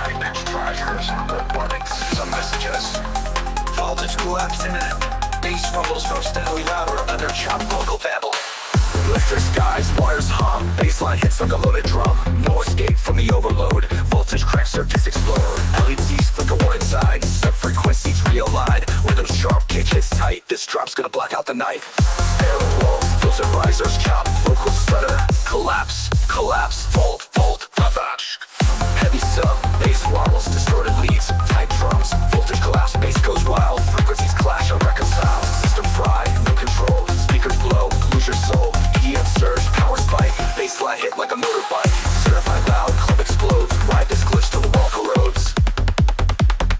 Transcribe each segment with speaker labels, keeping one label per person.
Speaker 1: high-pitched treasures, warnings, some messages. Voltage collapse imminent. Bass rumbles grow steadily louder under chopped vocal babble. Electric skies, wires hum, bassline hits like a loaded drum. No escape from the overload, voltage cracks, circuits explode. LEDs flicker warning signs, sub-frequencies realign. Rhythms sharp, kick hits tight, this drop's gonna black out the night. Air walls, filter risers, chop, vocal stutter. Collapse, collapse, vault, vash. Heavy sub, bass wobbles, distorted leads, tight drums. Voltage collapse, bass goes wild, frequencies clash, unreconciled. System fry, no control, speakers blow, lose your soul. EDM surge, power spike, bassline hit like a motorbike. Certified loud, club explodes, ride this glitch till the wall corrodes.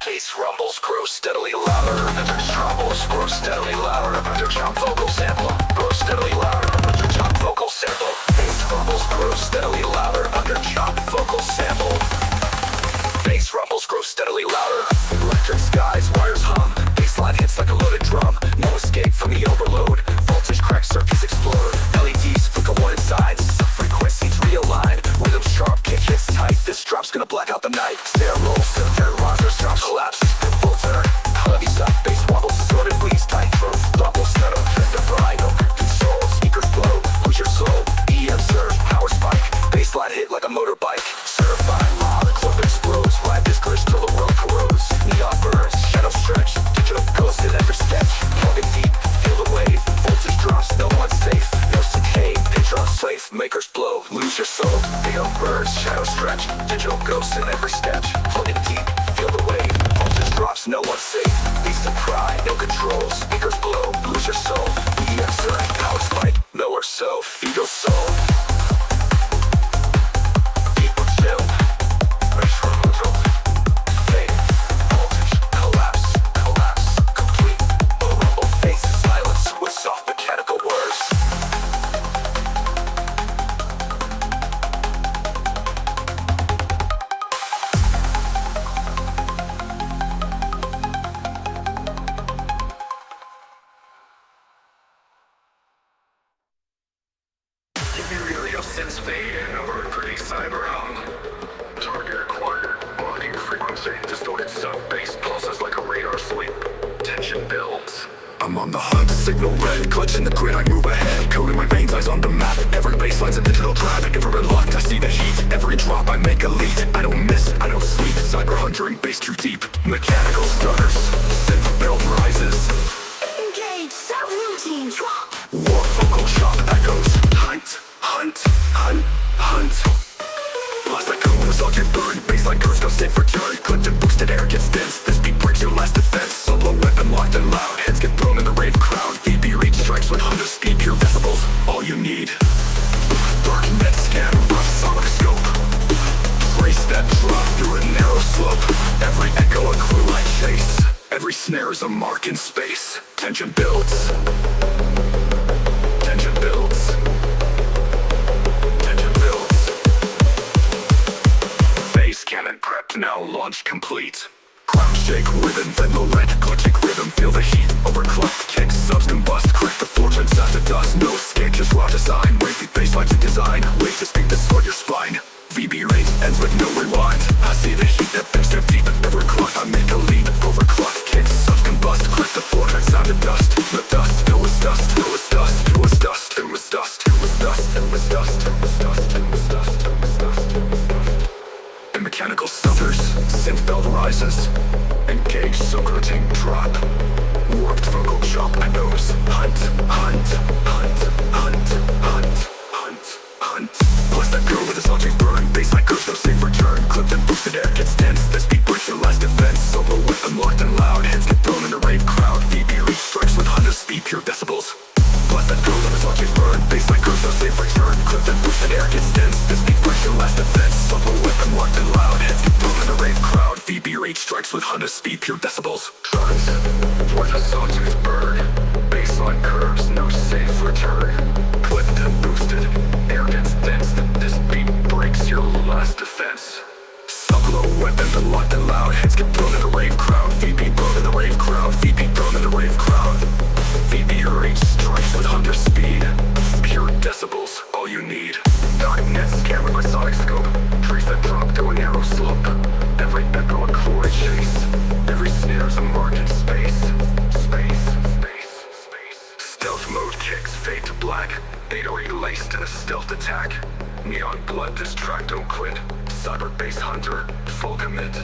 Speaker 1: Bass rumbles grow steadily louder, under troubles grow steadily louder, under chop vocal sample. Grow steadily louder, under chop vocal sample. Bass rumbles grow steadily louder, under chop vocal sample. Bass rumbles grow steadily louder. Electric skies, wires hum, bassline hits like a loaded drum. No escape from the overload, voltage cracks, circuits explode. LEDs flicker warning signs, sub-frequencies realign. Rhythm sharp, kick hits tight, this drop's gonna black out the night. Snare rolls, filter risers, drops collapse. Filter, heavy sub, bass wobbles, distorted leads, tight drums. Double stutter, the fry, no control. Speakers blow, lose your soul. EDM surge, power spike, bassline hit like a motorbike. Certified loud, club explodes, ride this glitch till the world corrodes. Neon burns, shadow stretch, digital ghost in every sketch. Plugging deep, feel the wave, voltage drops, no one's safe. No decay, pitch unsafe, makers blow, lose your soul. Neon burns, shadow stretch, digital ghost in every sketch. Plugging deep, feel the wave, voltage drops, no one's safe. Beast of cry, no control, speakers blow, lose your soul. EDM surge, power spike, nowhere so, feed your soul. People chill, fresh from the top. Fade, voltage, collapse, complete. A rumble face, silence with soft mechanical words. Ethereal synths fade in over a pretty cyber hum. Target acquired, blocking frequency. Distorted sub-bass pulses like a radar sweep. Tension builds. I'm on the hunt, signal red, clutching the grid, I move ahead. Code in my veins, eyes on the map. Every bassline's a digital trap. Infrared locked, I see the heat. Every drop I make a lead. I don't miss, I don't sleep. Cyber hunting, bass too deep. Mechanical stutters, synth build rises.
Speaker 2: Engage, subroutine drop.
Speaker 1: War vocal chop echoes. Hunt. Blast like cones, I'll get burned. Bassline curves, no safe return. Clipped and boosted air gets dense. This beat breaks your last defense. Solo weapon locked and loud. Heads get thrown in the rave crowd. VB reach strikes with 100 speed, pure decibels. All you need. Dark net scan, rough sonic scope. Race that drop through a narrow slope. Every echo a clue I chase. Every snare is a mark in space. Tension builds. Tension builds. Cannon prepped, now launch complete. Ground shake, rhythm, then the red clutching rhythm, feel the heat. Overclocked kicks, subs combust, crack the floor, turns out to dust. No escape, just raw design. Wait the bassline to design. Wait to speak, distort your spine. VB rate ends with no rewind. I see the heat that bends too deep. Overclocked, I make a leap. Overclocked kicks, subs combust, crack the floor, turns out to dust. The dust, it was dust, it was dust, it was dust, it was dust, it was dust, it was dust, it was dust, it was dust, it was dust. Mechanical stutters, synth belt rises. Engage, subroutine drop. Warped vocal chop echoes. Hunt. Plus that girl with a salty burn. Bassline curves, no safe return. Clipped and boosted air gets dense. This beat breaks your last defense. Solo weapon locked and loud. Heads get thrown in a rave crowd. VB reach strikes with 100 speed, pure decibels. Plus that girl with a salty burn. Bassline curves, no safe return. Clipped and boosted air gets dense. This beat breaks your last defense. Solo weapon locked and loud. Heads get thrown in a rave crowd. VB reach strikes with 100 speed, pure decibels. Trust with a sawtooth bird. Bassline curves, no safe return. Clipped and boosted, air gets dense. This beat breaks your last defense. Solo weapon, then locked and loud. Heads get thrown in a rave crowd. VB thrown in the rave crowd. VB thrown in the rave crowd. VB reach strikes with 100 speed. Pure decibels, all you need. Dark nets scammered with sonic scope. Trees that drop to a narrow slope. Every flag. 808 laced in a stealth attack. Neon blood, this track don't quit. Cyber bass hunter, full commit.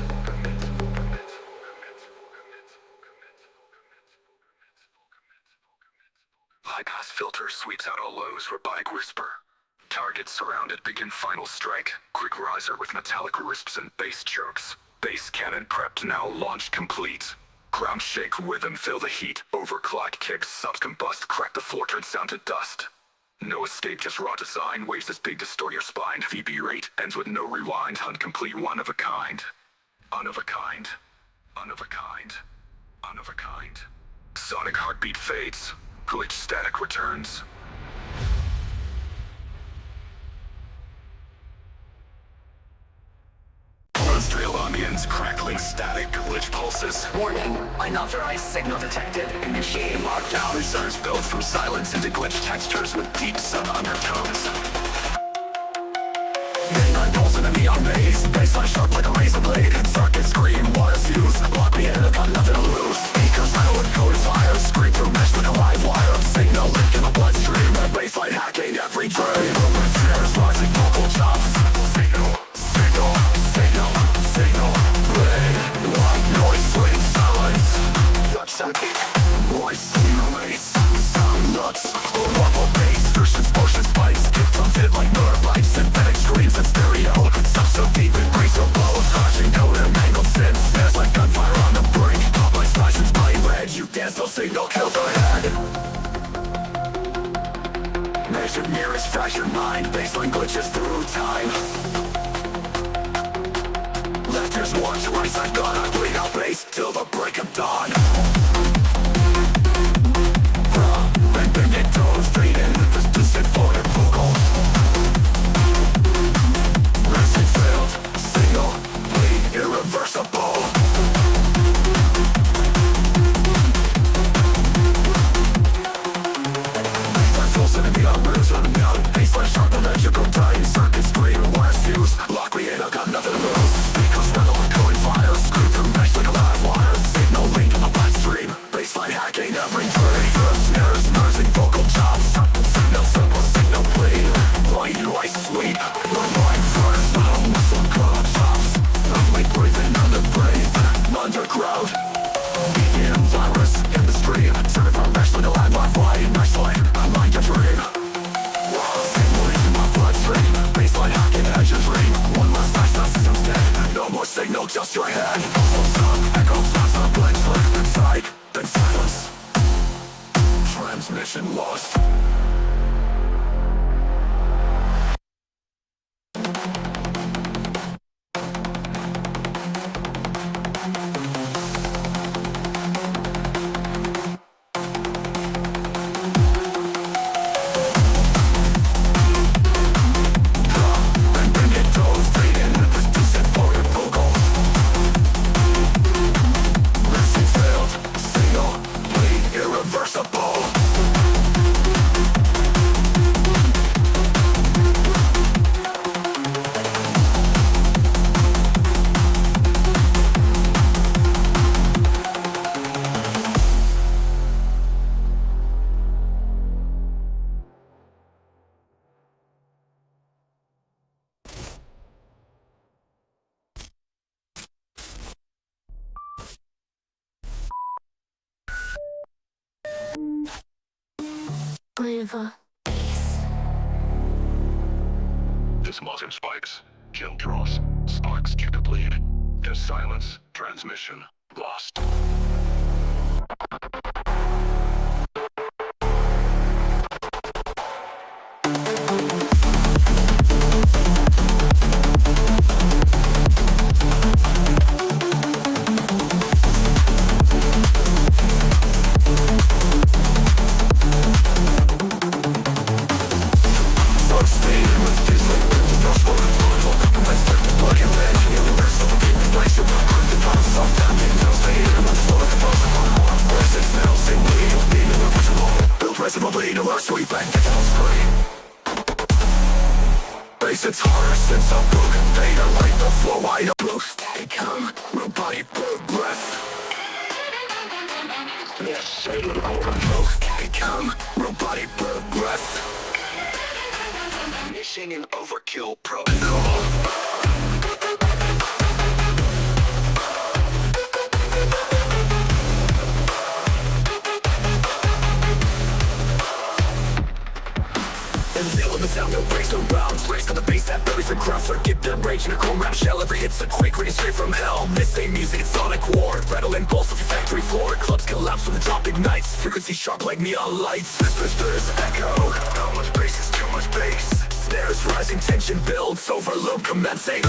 Speaker 1: High pass filter sweeps out all lows, robotic whisper. Target surrounded, begin final strike. Quick riser with metallic wisps and bass chokes. Bass cannon prepped, now launched complete. Ground shake, rhythm, feel the heat. Overclock kicks, subs combust, crack the floor, turn sound to dust. No escape, just raw design. Waves this big, distort your spine. VB rate ends with no rewind. Hunt complete, one of a kind. One of a kind. One of a kind. One of a kind. Sonic heartbeat fades. Glitch static returns. Terrestrial onions, crackling static, glitch pulses.
Speaker 3: Warning, unauthorized signal detected. Initiating lockdown.
Speaker 1: Reserves built from silence into glitch textures with deep sub undertones. Midnight pulse in a neon maze. Baseline sharp like a razor blade. Circuit scream, water fuse. Block me in, I've got nothing to lose. Speakers rattle and code fire. Scream through mesh with a live wire. Signal link in the bloodstream. Red baseline hacking every dream. Open flares, rising vocal chops. Signal, signal, signal, signal. Blade, like noise, sweet silence. Touch that voice, mace. Sound nuts. Ruffle bass, versions, motion spikes. Kick drums hit like nerve bites. Synthetic screams and stereo. Stuff so deep it breaks so blow. Crashing code and mangled synth. Snares like gunfire on the brink. Pop my slashes by red. You dance, no signal, kill the head. Measured mirrors, fractured mind. Baseline glitches through time. Left ear's one to right side gone. I bleed out bass till the break of dawn. And bend it toes, fade in. This distant forward vocal. Resting failed, signal, bleed, irreversible. Rifles in a neon, roots on a neon. Baseline sharp, electrical tight. Circuit scream, wires fuse. Lock me in, I've got nothing to lose. Because rattle and code fire. Screw through mesh like a live wire. Signal link in the bloodstream. Baseline hacking every tree. Snares, nursing vocal chops. Signal simple, signal bleed. Blind you, I sleep. Your mind first, muscle claw chops. Lovely breathing on the brave. Underground. EDM virus in the stream. Certified mesh like a landmark flying. Mesh line, I'm like a dream. Signal in my bloodstream. Baseline hacking edges ring. One last night, the system's dead. No more signal, just your head. Echo plaza, blend slip inside. Then silence. Transmission lost.
Speaker 2: Flavor.
Speaker 1: This muzzin spikes. Kill draws. Sparks due to bleed. There's silence. Transmission lost. It's harder since I'm broken. Data like the flow wide. Blue steady come, robotic breath. Become robotic breath. Mission in overkill protocol. The sound that breaks around, breaks on the bass that buries the ground. Forget the rage in a cold rap shell. Every hit's a quake, reading straight from hell. This ain't music, it's sonic war. Rattling bolts off your factory floor. Clubs collapse when the drop ignites. Frequency sharp like neon lights. There's echo. How much bass is too much bass? Snares rising, tension builds. Overload commencing.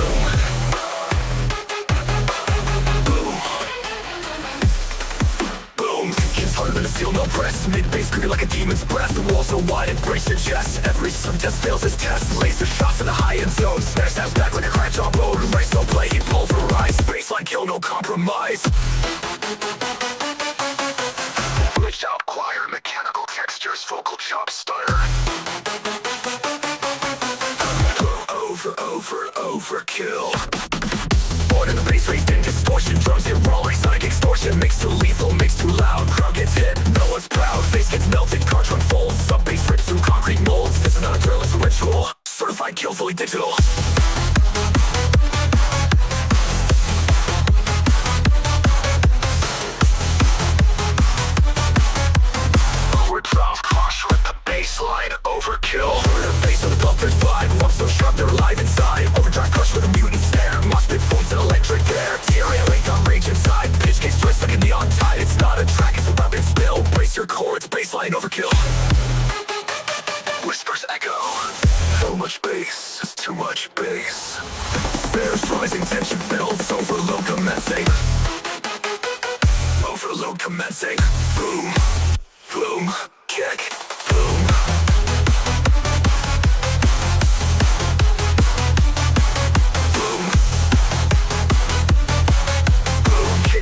Speaker 1: Harder than a steel mill press. Mid-bass screaming like a demon's breath. The walls so wide, embrace your chest. Every subtest fails his test. Laser shots in the high-end zone. Snare snaps back like a crash on road. Race no play, he pulverized. Baseline kill, no compromise. Glitched out choir, mechanical textures, vocal chop stutter. Overkill. Born in the bass, raised in distortion. Drums hit raw like sonic extortion. Mixed too lethal, mixed too loud. Crowd gets hit, no one's proud. Face gets melted, cartridge unfolds. Sub-bass rips through concrete molds. This is not a drill, it's a ritual. Certified kill, fully digital. Forward drop, crush with the bassline. Overkill. The bass of the bumper's vibe. Walks so sharp, they're alive inside. Overdrive crush with a mutant snare. Mosh pit phones and electric air. TRA got rage inside. Pitch case twist like a neon tide. It's not a track, it's a rapid spill. Brace your core, it's bassline overkill. Whispers echo. So much bass, it's too much bass. Snares rising, tension builds. Overload commencing. Overload commencing. Boom, boom, kick, boom.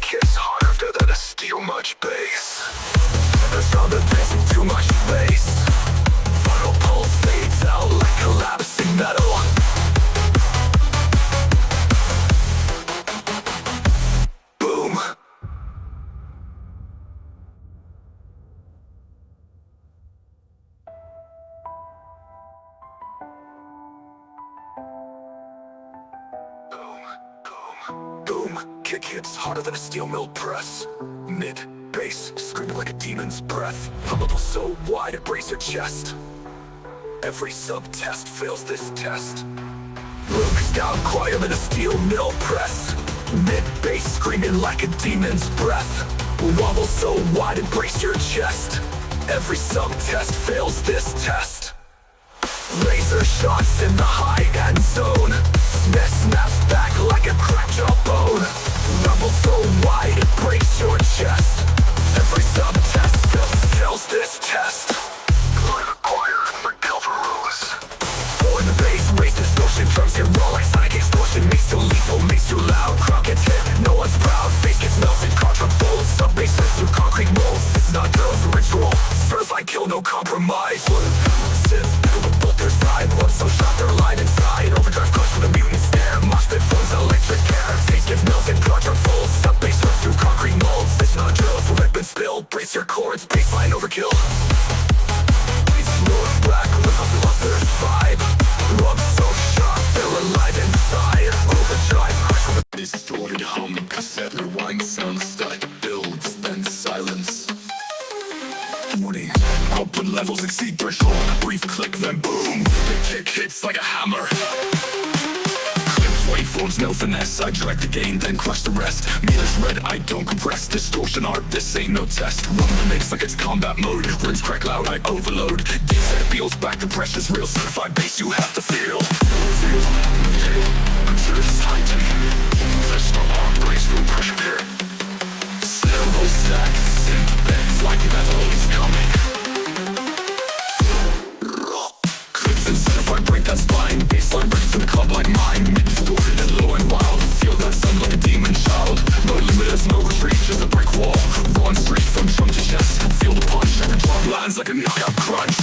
Speaker 1: Hits harder than a steel, much bass. The sound of this, too much bass. Final pulse fades out like collapsing metal. Boom. Boom, kick hits harder than a steel mill press. Mid, bass, screaming like a demon's breath. A level so wide, embrace your chest. Every sub-test fails this test. Looks down quiet than a steel mill press. Mid, bass, screaming like a demon's breath. Wobble so wide, embrace your chest. Every sub-test fails this test. Laser shots in the high-end zone. Snare snaps back like a cracked jawbone. Level so wide it breaks your chest. Every sub-test fails this test. Climb a choir, recover rules. Born the bass, raise distortion. Drums hit raw like sonic explosion. Makes too lethal, makes too loud. Crowd gets hit, no one's proud. Face gets melted, cartridge unfolds. Sub-bass rips through concrete molds. This is not drill, it's a ritual. Certified kill, no compromise. Sip, both their side. One so sharp, they're alive inside. Overdrive crush with a mutant snare. Mosh pit phones, electric air. Face gets melted, cartridge unfolds. Sub-bass rips through concrete molds. This is not drill, it's a rip and spill. Brace your chords, baseline overkill. Please look back, look up, love their vibe. Love so sharp, they're alive inside. Overdrive crush with a distorted hum. Cassette rewind sound static builds, then silence. Warning, output levels exceed threshold. Brief click, then boom. The kick hits like a hammer. Clips, waveforms, no finesse. I direct the gain, then crush the rest. Meters red, I don't compress. Distortion art, this ain't no test. Run the mix like it's combat mode. Rims crack loud, I overload. Descent peels back, the pressure's real. Certified bass you have to feel. Pressure heightened. There's no arm brace, no pressure here. Snare low stacks, synth bends like metal is coming. Clips and certified break that spine. Baseline breaks to the club like mine. Mid-distorted and low and wild. Feel that sound like a demon child. No limiters, no retreat, just a brick wall. Run straight from drum to chest. Feel the punch, every drum lands like a knockout crunch.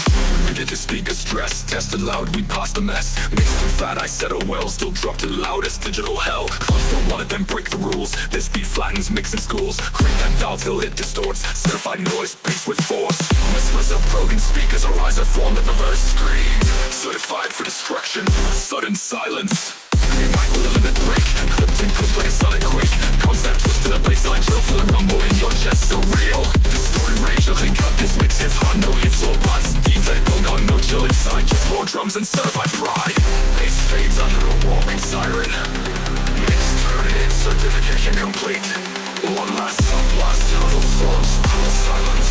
Speaker 1: We get the speaker stress. Tested loud, we pass the mess. Mixed fat, I settle well, still dropped it loud as digital hell. Clubs don't want it, then break the rules. This beat flattens mixing schools. Crank that dial till it distorts. Certified noise, bass with force. Whispers of broken speakers, our eyes are formed of reverse scream. Certified for destruction, sudden silence. You might will a limit break. Clipped and cooked like a solid quake. Concept twist to the baseline, drill for the rumble in your chest, so real. Distorted rage, nothing cut, this mix hits hard, no ifs or buts. Defect, going on, no chill inside, just more drums and certified pride. Bass fades under a warming siren. Mix turn-in, certification complete. One last sub-blast, total flows, total silence.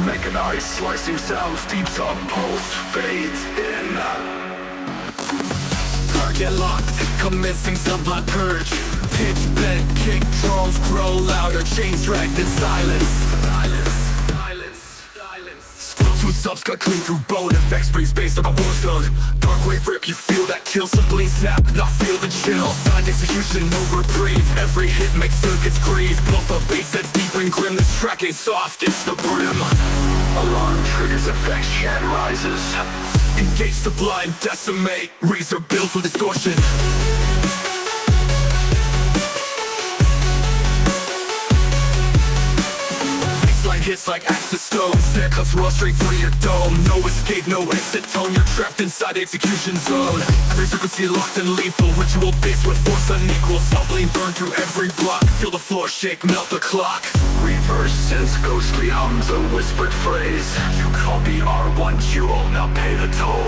Speaker 1: Mechanized slicing sounds, deep sub pulse fades in. Target locked, commencing sublime purge. Pitch bend, kick drums grow louder, chains dragged in silence. Still two subs cut clean through bone. Effects breeze based on a war zone. Dark wave rip, you feel that kill. Sublime snap, not feel the chill. Signed execution, no reprieve. Every hit makes circuits grieve. Bluff a bass that's deep and grim. This track ain't soft, it's the brim. Alarm triggers, effects chat rises. Engage the blind, decimate. Razor builds with distortion. Baseline hits like axe to stone. Snare cuts raw straight through your dome. No escape, no exit tone. You're trapped inside execution zone. Every frequency locked and lethal. Ritual based with force unequal. Sublime burn through every block. Feel the floor shake, melt the clock. Reverse sense ghostly hums a whispered phrase. You copy R1 jewel, now pay the toll.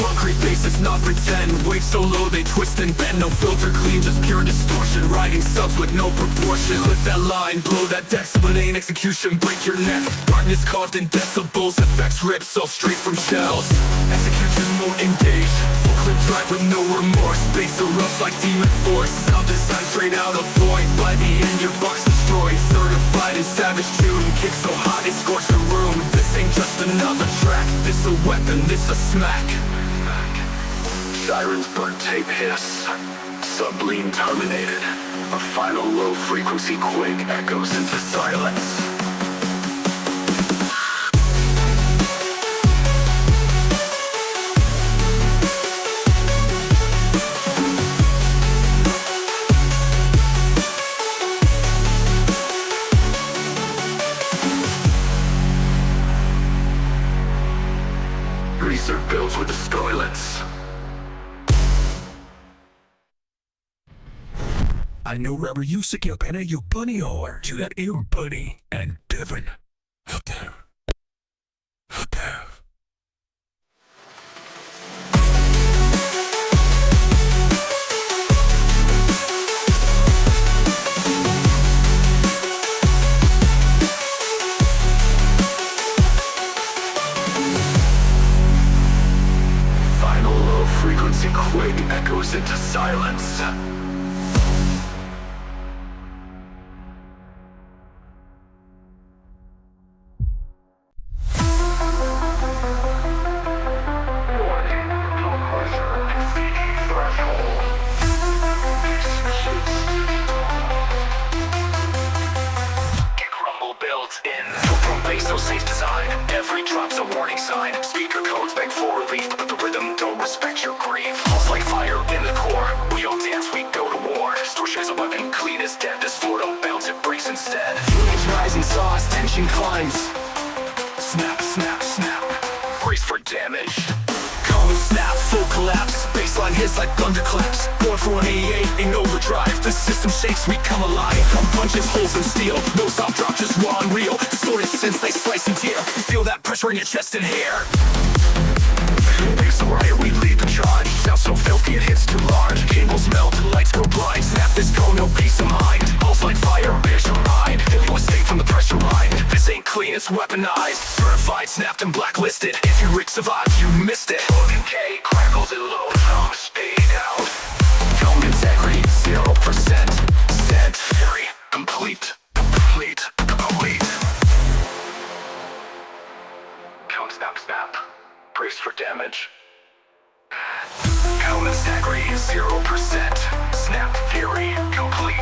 Speaker 1: Concrete bases, not pretend. Waves so low they twist and bend. No filter clean, just pure distortion. Riding subs with no proportion. Lift that line, blow that deck. Splitting execution, break your neck. Darkness carved in decibels. Effects rip so straight from shells. Execution mode engaged. Full clip drive with no remorse. Bass erupts like demon force. Sound design straight out of void. By the end your box destroyed. Certified in savage tune. Kick so hot it scorched the room. This ain't just another track. This a weapon, this a smack. Sirens burn tape hiss. Sublime terminated. A final low frequency quake echoes into silence. Research builds with the toilets. I know rubber you sick your penny, you bunny or to that ear bunny and Devon. Out there. Out there. Final low frequency quake echoes into silence. So safe design, every drop's a warning sign. Speaker codes beg for relief, but the rhythm don't respect your grief. Pulse like fire in the core, we don't dance, we go to war. Distortion is a weapon, clean as dead. This floor don't bounce, it breaks instead. Feelings rise in sauce, tension climbs. Snap, snap, snap, brace for damage. Cone snap, full collapse. Baseline hits like thunderclaps. Born for 188 in overdrive. The system shakes, we come alive. Come punches, holes in steel. No soft drop, just raw and real. Distorted sense, they slice and tear. Feel that pressure in your chest and hair. It's a riot, we lead the charge. Sound so filthy, it hits too large. Cables melt, lights go blind. Snap this cone, no peace of mind. Pulse like fire, bears your mind. Feel you escape from the pressure line. This ain't clean, it's weaponized. Certified, snapped and blacklisted. If you survived, you missed it. K crackles and low drums fade out. Cone integrity, 0%. Set, fury, complete. damage. Count integrity 0%. Snap theory complete.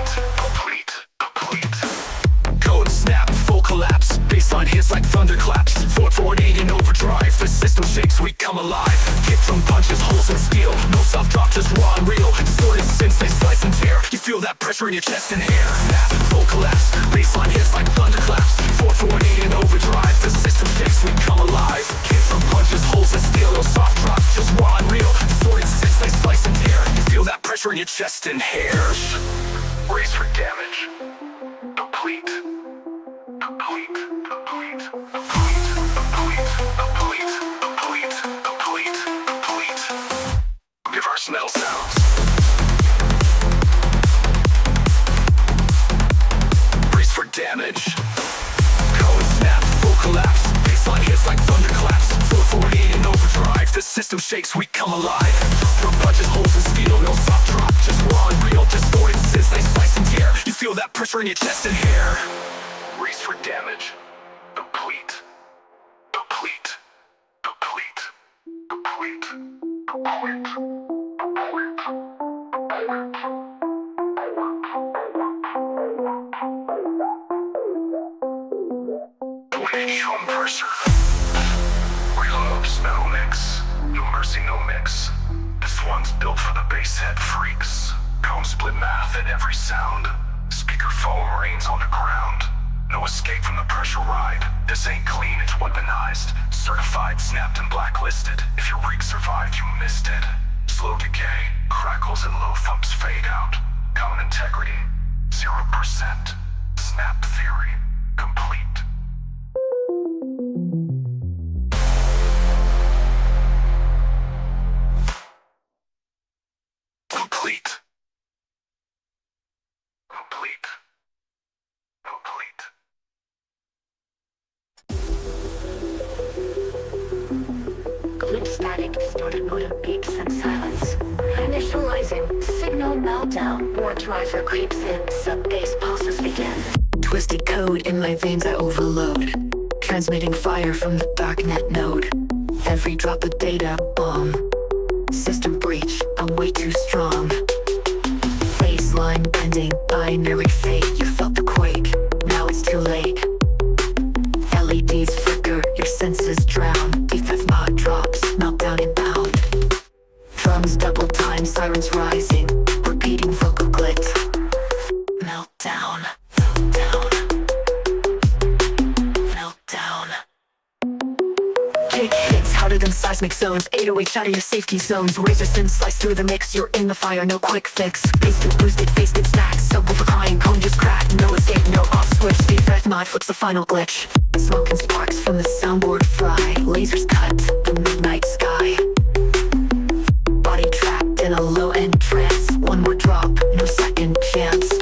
Speaker 1: Code snap, full collapse. Baseline hits like thunderclaps. 448 in overdrive. The system shakes, we come alive. Kick from punches, holes in steel. No soft drop, just raw and real. Distorted since they slice and tear. You feel that pressure in your chest and hair. Snap, full collapse. Baseline hits like thunderclaps. 448 in overdrive. The system shakes, we come alive. Kick from punches, holes in steel. No soft drop, just raw and real. Distorted since they slice and tear. You feel that pressure in your chest and hair. Brace for damage. Complete. Diverse metal sounds. Brace for damage. Code snap, full collapse. Baseline hits like thunderclaps. 448 in overdrive. The system shakes, we come alive. From punches, holes in steel, no soft drop, just raw and real. Distorted since they slice and tear. You feel that pressure in your chest and hair. Brace for damage. Complete. Compressor. Reloads, metal mix. No mercy, no mix. This one's built for the bass head freaks. Cone split math at every sound. Speaker foam rains on the ground. No escape from the pressure ride. This ain't clean, it's weaponized. Certified, snapped, and blacklisted. If your rig survived, you missed it. Slow decay, crackles and low thumps fade out. Common integrity, 0%. Snap theory, complete.
Speaker 2: Clip static, distorted motor beats and silence. Initializing, signal meltdown. War driver creeps in, sub-bass pulses begin.
Speaker 4: Twisted code in my veins I overload. Transmitting fire from the darknet node. Every drop of data, bomb. System breach, I'm way too strong. Baseline bending, binary fate. You felt the quake, now it's too late. LEDs flicker, your senses drown. Defense mod drops, meltdown inbound. Drums double time, sirens rising. Repeating vocal glitch. Meltdown. Kick hits harder than seismic zones. 808 shatter your safety zones. Razor sin slice through the mix. You're in the fire, no quick fix. Boosted, boosted, faced it stacks. Subwoofer crying, cone just cracked. No escape, no off switch. Defect mod flips the final glitch. Smoke and sparks from the soundboard fry. Lasers cut the midnight sky. Body trapped in a low-end trance. One more drop, no second chance.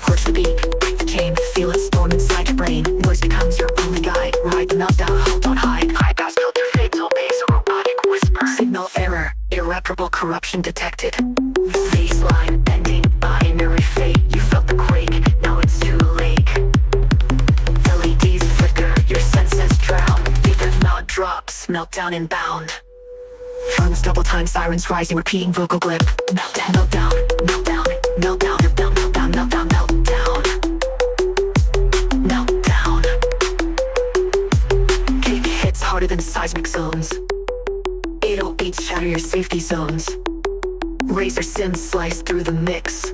Speaker 4: Push the beat, break the chain. Feel it storm inside your brain. Noise becomes your only guide. Ride the meltdown, hold on hide. High pass filter fades, all bass, a robotic whisper. Signal error, irreparable corruption detected. Baseline bending, binary fate. You felt the quake, now it's too late. LEDs flicker, your senses drown. Defense mod drops, meltdown inbound. Drums double time, sirens rising, repeating vocal blip. Meltdown, meltdown, meltdown, meltdown, meltdown, meltdown, meltdown, meltdown. Meltdown. Kick hits harder than seismic zones. 808 shatter your safety zones. Razor sims slice through the mix.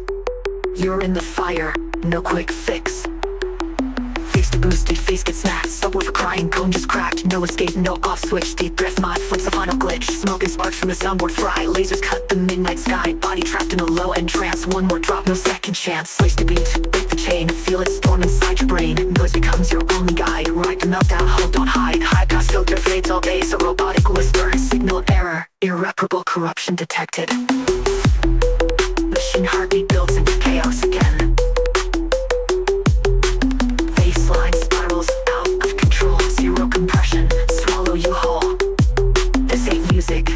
Speaker 4: You're in the fire, no quick fix. Face to boosted, face gets snapped. Subwoofer crying, cone just cracked. No escape, no off switch. Deep drift mod flips the final glitch. Smoke and sparks from the soundboard fry. Lasers cut the midnight sky. Body trapped in a low-end trance. One more drop, no second chance. Place to beat, break the chain. Feel it storm inside your brain. Noise becomes your only guide. Ride the meltdown, hold on hide. High pass filter fades all day, so robotic whisper. Signal error, irreparable corruption detected. Machine heartbeat builds into chaos again. Baseline spirals out of control. Zero compression, swallow you whole. This ain't music,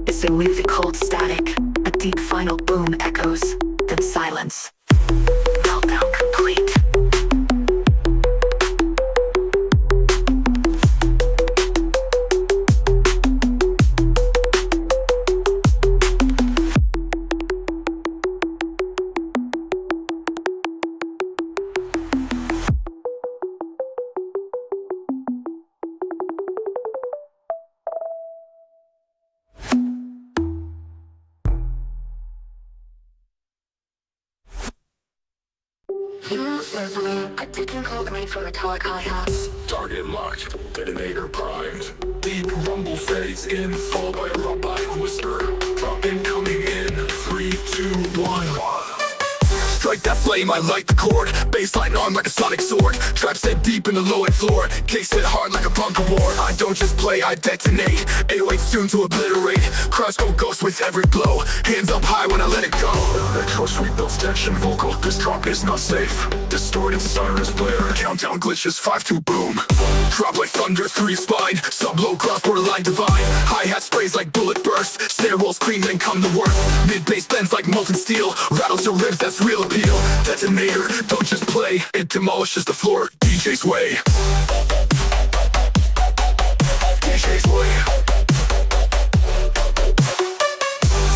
Speaker 4: it's elusive cold static. A deep final boom echoes, then silence. Meltdown complete.
Speaker 2: A ticking clock made from metallic hi-hats.
Speaker 1: Target locked, detonator primed. Deep rumble fades in, followed by a robotic whisper. Drop incoming in 3, 2, 1. Strike that flame, I light the cord. Bassline armed like a sonic sword. Trap set deep in the low-end floor. Case hit hard like a bunker war. I don't just play, I detonate. 808's tuned to obliterate. Crowds go ghost with every blow. Hands up high when I let it go. Electro sweep builds tension vocal. This drop is not safe. Distorted sirens blare. Countdown glitches, 5-2 boom. Drop like thunder through your spine. Sub-low cross borderline divine. Hi-hat sprays like bullet burst. Snare rolls clean, then come the worst. Mid-bass bends like molten steel. Rattles your ribs, that's real appeal. Detonator, don't just play. It demolishes the floor. DJ's way. DJ's way.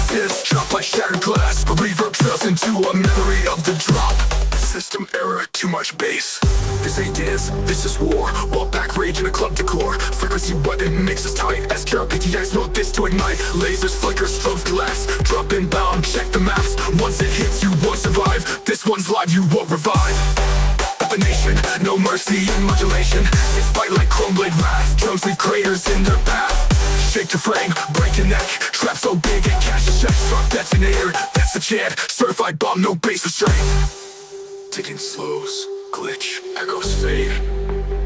Speaker 1: This drop like shattered glass. A reverb trails into a memory of the drop. System error, too much bass. This ain't dance, this is war. Walk back rage in a club decor. Frequency button makes us tight. SKRPTX know this to ignite. Lasers flicker, strobes glass. Drop inbound, check the maps. Once it hits, you won't survive. This one's live, you won't revive. The nation, no mercy in modulation. It's fight like chrome blade wrath. Drums leave craters in their path. Shake to frame, break your neck. Trap so big it catches check. Struck detonator, that's the chant. Certified bomb, no bass restraint. Ticking slows, glitch, echoes fade.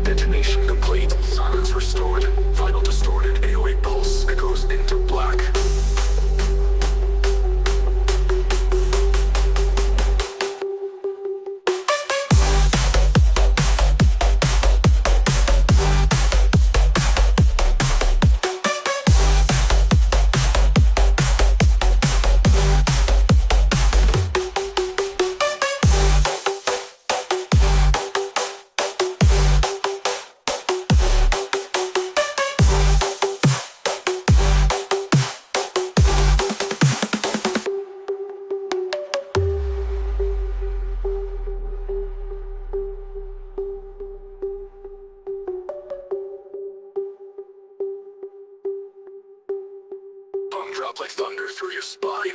Speaker 1: Detonation complete, silence restored. Vital distorted, 808 pulse echoes into black. Drop like thunder through your spine.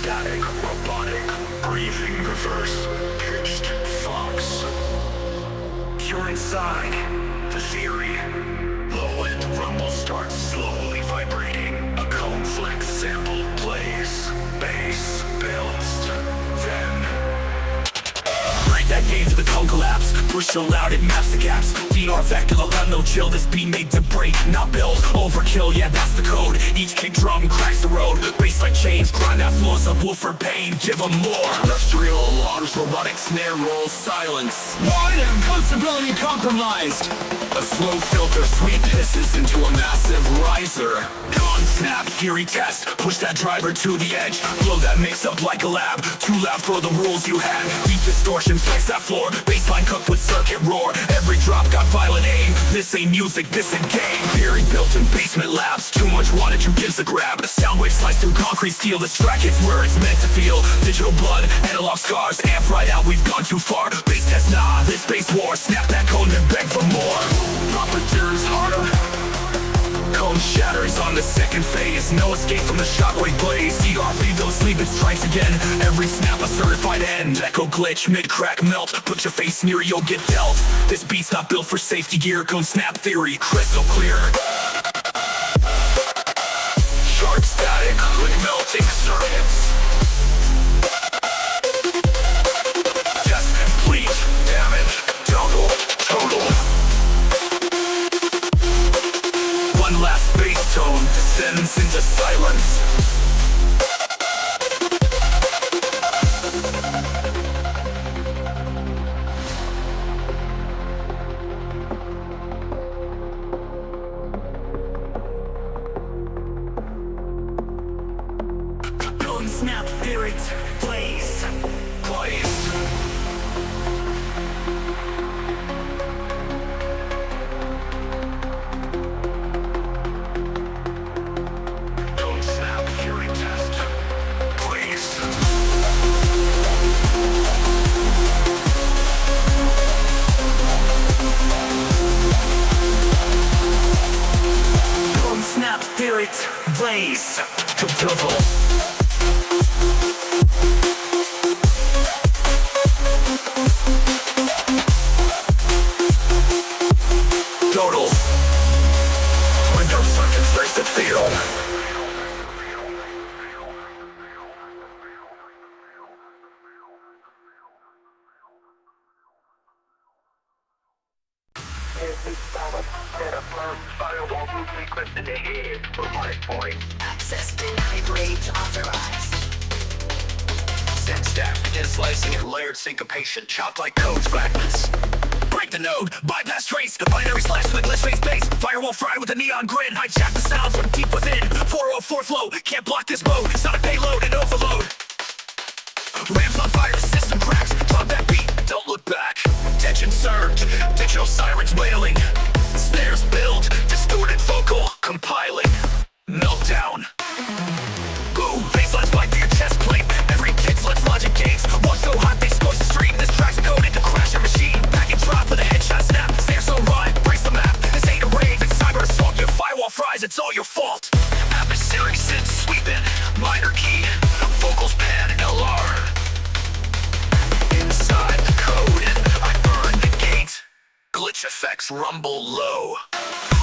Speaker 1: Static, robotic, breathing reverse, pitched fox. You're inside the theory. Low-end rumble starts slowly vibrating. A cone flex sample plays. Bass builds, then that game to the tone collapse. Push so loud it maps the gaps. DR effect of a no chill. This beat made to break, not build. Overkill, yeah that's the code. Each kick drum cracks the road. Bass like chains, grind that floor. Subwoofer pain, give them more. Industrial alarms, robotic snare rolls, silence. Wide and comfortability compromised. A slow filter sweep pisses into a massive riser. Non-snap, theory test. Push that driver to the edge. Blow that mix up like a lab. Too loud for the rules you had. Deep distortion, flex that floor. Bassline cooked with circuit roar. Every drop got violent aim. This ain't music, this ain't game. Theory built in basement labs. Too much wattage, who gives a grab? A sound wave slice through concrete steel. This track hits where it's meant to feel. Digital blood, analog scars. Amp right out, we've gone too far. Bass test, nah, this bass war. Snap that cone and beg for more. Drop returns harder. Cone shatters on the second phase. No escape from the shockwave blaze. CRP those sleep, it strikes again. Every snap a certified end. Echo glitch, mid-crack melt. Put your face near, you'll get dealt. This beat's not built for safety gear. Cone snap theory, crystal clear. Sharp static, quick melting circuits. Test complete, damage, total. One last bass tone descends into silence. Don't snap theory, please. Don't snap theory test, please. Don't snap theory, please.
Speaker 3: Access denied, rage authorized.
Speaker 1: Send staff, begin slicing and layered syncopation, chopped like code fragments. Break the node, bypass trace, the binary slash with glitch face base. Firewall fried with a neon grin, hijack the sound from deep within. 404 flow, can't block this mode, sonic payload and overload. Ramps on fire, system cracks, drop that beat, don't look back. Tension surged, digital sirens wailing. Snares build, distorted vocal, compiling. Meltdown. Boom, basslines bite through your chest plate. Every kick flips logic gates. Walk so hot they scorch the street. This track's coded to crash your machine. Back and drop with a headshot snap. Snare so rhyme, brace the map. This ain't a rave, it's cyber assault. Your firewall fries, it's all your fault. Adversary sits sweeping, minor key. Vocals pan, LR. Inside the code and I burn the gate. Glitch effects rumble low.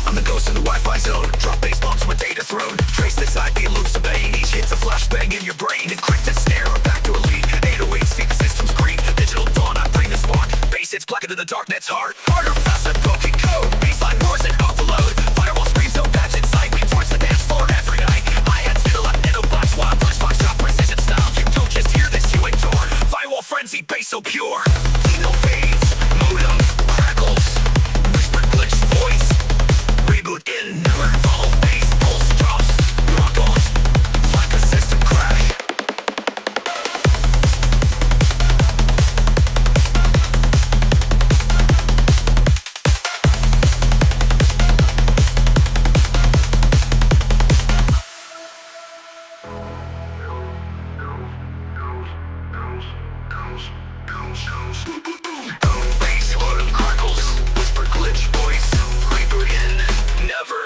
Speaker 1: I'm the ghost in the Wi-Fi zone. Drop bass bumps with data thrown. Trace this IP loops to bane. Each hit's a flashbang in your brain. Encrypted snare or back to a lead. 808s feed the system's green. Digital dawn, I bring this walk. Bass hits blacker than the darknet's heart. Harder, faster, broken code. Baseline roars and overload. Firewall screams, no patch inside. We torch the dance floor every night. Hi-hats, fiddle up, nanobots, wild push box shot, precision style. You don't just hear this, you ignore. Firewall frenzy, bass so pure. No fades, modem, crackles. Whispered glitch voice. Reboot in, never follow bass, pulse drops, rock on, like a system crash. Bass hood crackles, whispered glitch voice. Reboot in, never.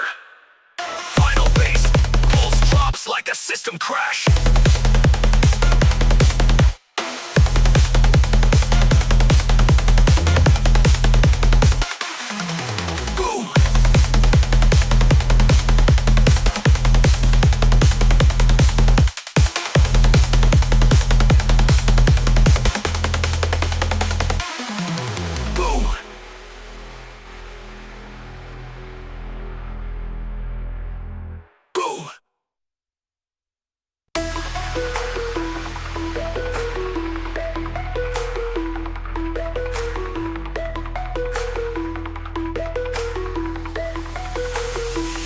Speaker 1: Final bass, pulse drops like a system crash. Boom. Boom. Boom.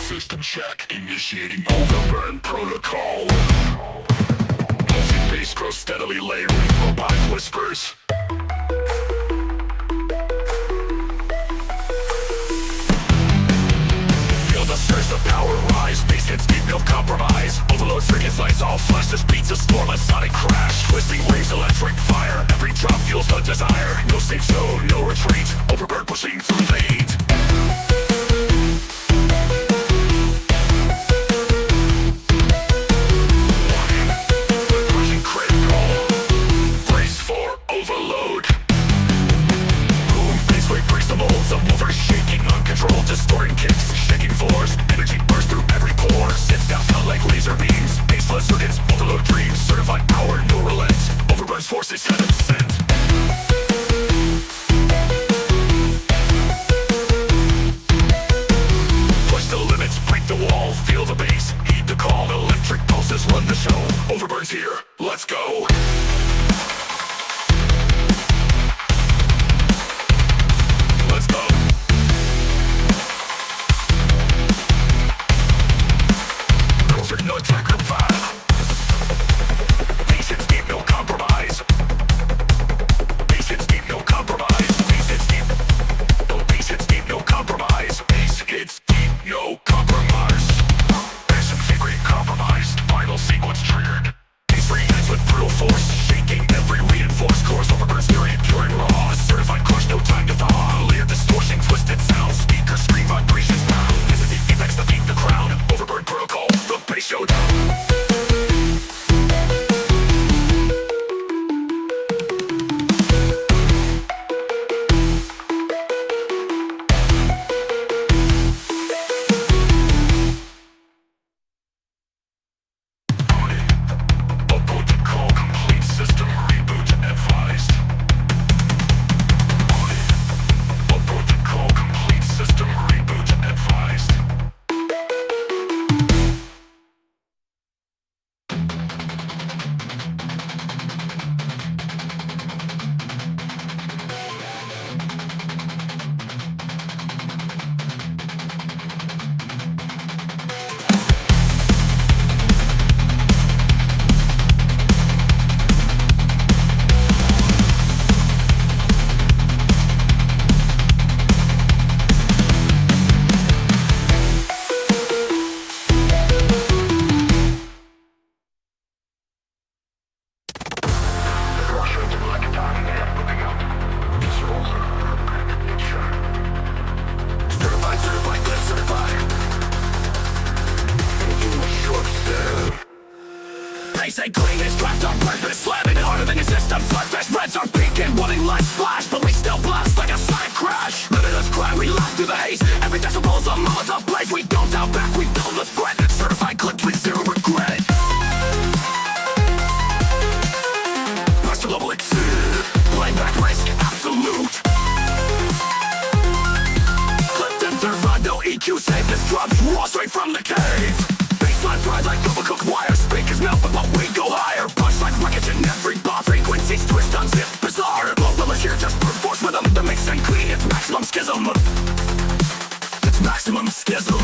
Speaker 1: System check, initiating overburn protocol. Pulsing bass grows steadily layering robotic whispers. Feel the surge, the power rise. Bass hits deep, no compromise. Overload circuits, lights all flash. This beats a storm, a sonic crash. Twisting waves, electric fire. Every drop fuels the desire. No safe zone, no retreat. Overburn pushing through the heat. Pushing critical. Brace for overload. Boom, bass wave breaks the mold. Subwoofer shaking, uncontrolled, distorting kicks, shaking floors. Energy bursts through every pore. Sits down, felt like laser beams. Bass flood circuits, overload dreams. Certified power, no relent. Overburn's forces heaven sent. Push the limits, break the wall. Feel the bass, heed the call. Electric pulses run the show. Overburn's here, let's go. Let's go. Perfect, no attack, no fire. Bass hits deep, no compromise. Bass hits deep, no compromise. Bass hits deep. No bass hits deep, no compromise. Bass hits deep, no compromise. Bass and figure compromise. Final sequence triggered. Bass reacts with brutal force. cracked on purpose, slamming it harder than your system surface. Reds are peaking, wanting light splash, but we still blast like a sonic crash. Limitless cry, we laugh through the haze. Every decibel's a Molotov blaze. We don't doubt back, we don't the threat. Certified clips with zero regret. Master level exceed, playing back risk, absolute. Clipped and certified, no EQ, save this drums raw straight from the cave. Baseline fried like overcooked wire. Speakers melt, but we go higher. Punch like wreckage in every bar. Frequencies twist, unzip, bizarre. Blow the here, just brute force with them. The mix and clean, it's maximum schism. It's maximum schism.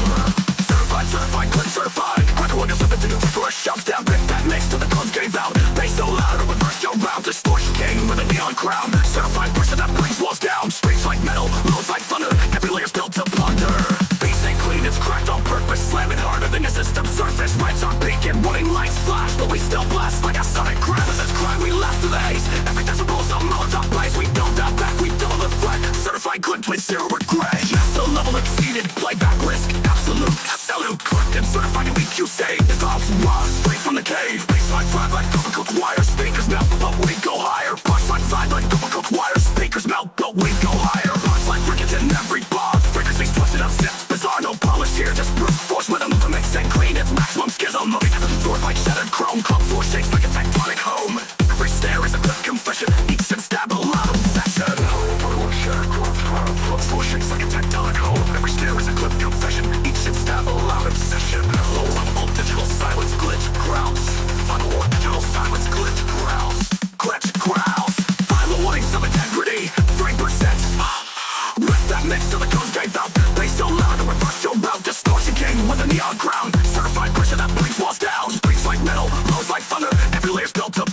Speaker 1: Certified, clip certified. Cracker one is limited for a shouts down. Rip that mix till the clubs gave out. Bass so loud, reverse your round. Distortion king with a neon crown. Certified person that brings walls down. Streets like metal, lows like thunder. Every layer's built to plunder. Bass ain't clean, it's cracked on purpose. Slamming harder than your system surface. Lights are peaking, wanting lights flash, but we still blast like a sonic crash. With this crime, we laugh through the haze. Every decibel's a Molotov blaze. We don't doubt back, we double the threat. Certified clipped with zero regret. Master level exceeded, playback risk, absolute. Salute, clipped and certified to EQ save. The valves rise straight from the cave. Baseline fried like overcooked wire. Speakers melt, but we go higher. Punchline fried like overcooked wire. Speakers melt, but we go higher. Punch like wreckage in every bar. Frequencies twisted up, zipped, bizarre, no polish here. Just brute force with them. The mix and clean, it's maximum schism. Sword like shattered chrome. Club floor shakes like a tectonic home. Every stare is a clip confession. Each and stab a loud obsession. Club floor shakes like a tectonic home. Every stare is a clip confession. Each and stab a loud obsession. Low level digital silence, glitch, growls. Final war, digital silence, glitch, growls. Glitch, growls. Final warnings of integrity, 3%. Rip that mix till the cones gave out. Bass so loud to reverse your route. Distortion king with a neon crown. Certified pressure that brings walls down. Streets like metal, lows like thunder. Every layer's built to